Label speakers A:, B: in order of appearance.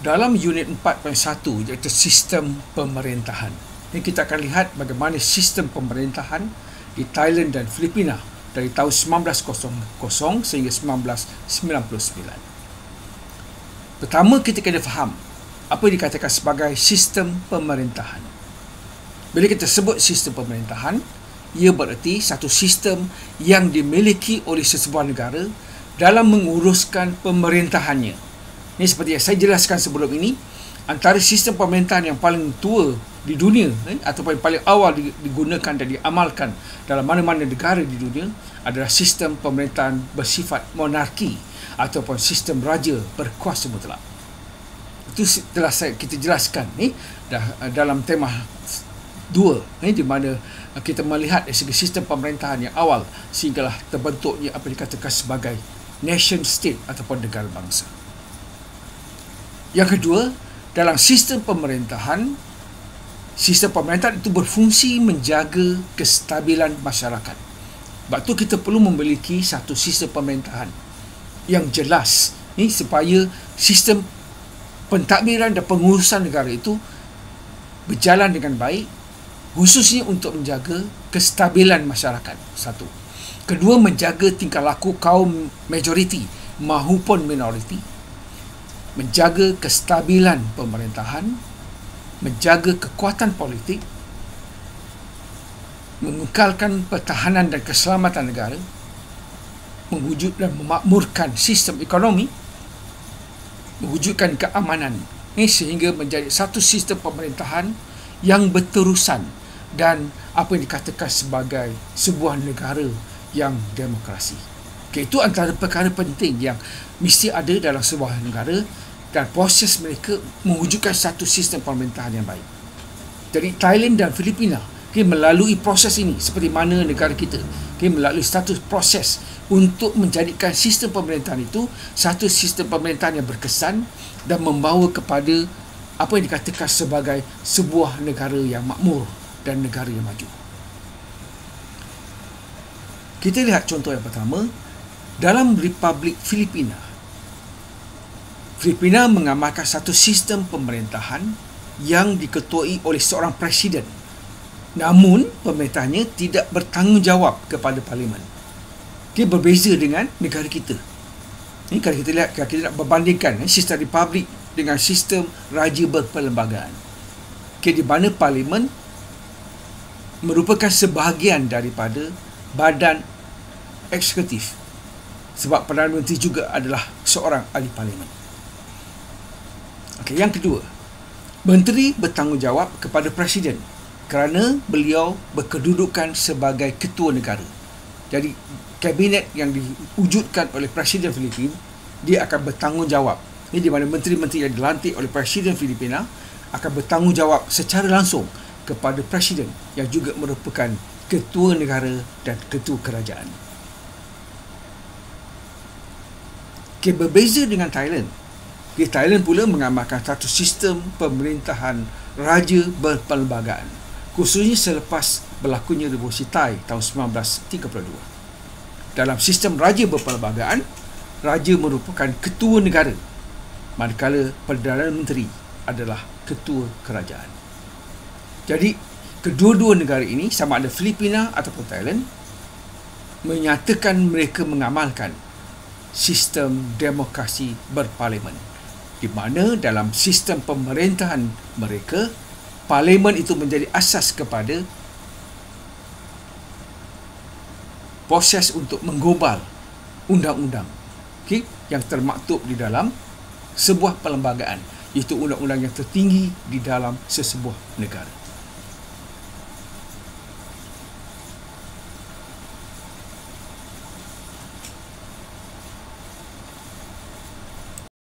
A: dalam unit 4.1 iaitu sistem pemerintahan. Ini kita akan lihat bagaimana sistem pemerintahan di Thailand dan Filipina dari tahun 1900 sehingga 1999. Pertama, kita kena faham apa yang dikatakan sebagai sistem pemerintahan. Bila kita sebut sistem pemerintahan, ia bererti satu sistem yang dimiliki oleh sesebuah negara dalam menguruskan pemerintahannya. Ini seperti yang saya jelaskan sebelum ini, antara sistem pemerintahan yang paling tua di dunia ataupun yang paling awal digunakan dan diamalkan dalam mana-mana negara di dunia adalah sistem pemerintahan bersifat monarki ataupun sistem raja berkuasa mutlak. Itu telah kita jelaskan dalam tema 2 di mana kita melihat dari segi sistem pemerintahan yang awal sehinggalah terbentuknya apa dikatakan sebagai nation state ataupun negara bangsa. Yang kedua, dalam sistem pemerintahan itu berfungsi menjaga kestabilan masyarakat. Sebab itu kita perlu memiliki satu sistem pemerintahan yang jelas supaya sistem pentadbiran dan pengurusan negara itu berjalan dengan baik, khususnya untuk menjaga kestabilan masyarakat. Satu. Kedua, menjaga tingkah laku kaum majoriti maupun minoriti, menjaga kestabilan pemerintahan, menjaga kekuatan politik, mengekalkan pertahanan dan keselamatan negara, mewujud dan memakmurkan sistem ekonomi, mewujudkan keamanan, sehingga menjadi satu sistem pemerintahan yang berterusan dan apa yang dikatakan sebagai sebuah negara yang demokrasi. Itu antara perkara penting yang mesti ada dalam sebuah negara dan proses mereka mewujudkan satu sistem pemerintahan yang baik. Jadi Thailand dan Filipina melalui proses ini seperti mana negara kita melalui satu proses untuk menjadikan sistem pemerintahan itu satu sistem pemerintahan yang berkesan dan membawa kepada apa yang dikatakan sebagai sebuah negara yang makmur dan negara yang maju. Kita lihat contoh yang pertama dalam Republik Filipina. Filipina mengamalkan satu sistem pemerintahan yang diketuai oleh seorang presiden. Namun, pemerintahnya tidak bertanggungjawab kepada parlimen. Dia berbeza dengan negara kita. Ini kalau kita lihat, kalau kita nak berbandingkan sistem republik dengan sistem raja berperlembagaan. Di mana parlimen merupakan sebahagian daripada badan eksekutif. Sebab Perdana Menteri juga adalah seorang ahli parlimen. Yang kedua, menteri bertanggungjawab kepada presiden kerana beliau berkedudukan sebagai ketua negara. Jadi, kabinet yang diwujudkan oleh Presiden Filipina, dia akan bertanggungjawab. Ini di mana menteri-menteri yang dilantik oleh Presiden Filipina akan bertanggungjawab secara langsung kepada Presiden yang juga merupakan ketua negara dan ketua kerajaan. Berbeza dengan Thailand. Thailand pula mengamalkan satu sistem pemerintahan raja berperlembagaan, khususnya selepas berlakunya Revolusi Thai tahun 1932. Dalam sistem raja berperlembagaan, raja merupakan ketua negara, manakala Perdana Menteri adalah ketua kerajaan. Jadi, kedua-dua negara ini, sama ada Filipina ataupun Thailand, menyatakan mereka mengamalkan sistem demokrasi berparlimen, di mana dalam sistem pemerintahan mereka, parlimen itu menjadi asas kepada proses untuk menggubal undang-undang yang termaktub di dalam sebuah perlembagaan, iaitu undang-undang yang tertinggi di dalam sesebuah negara.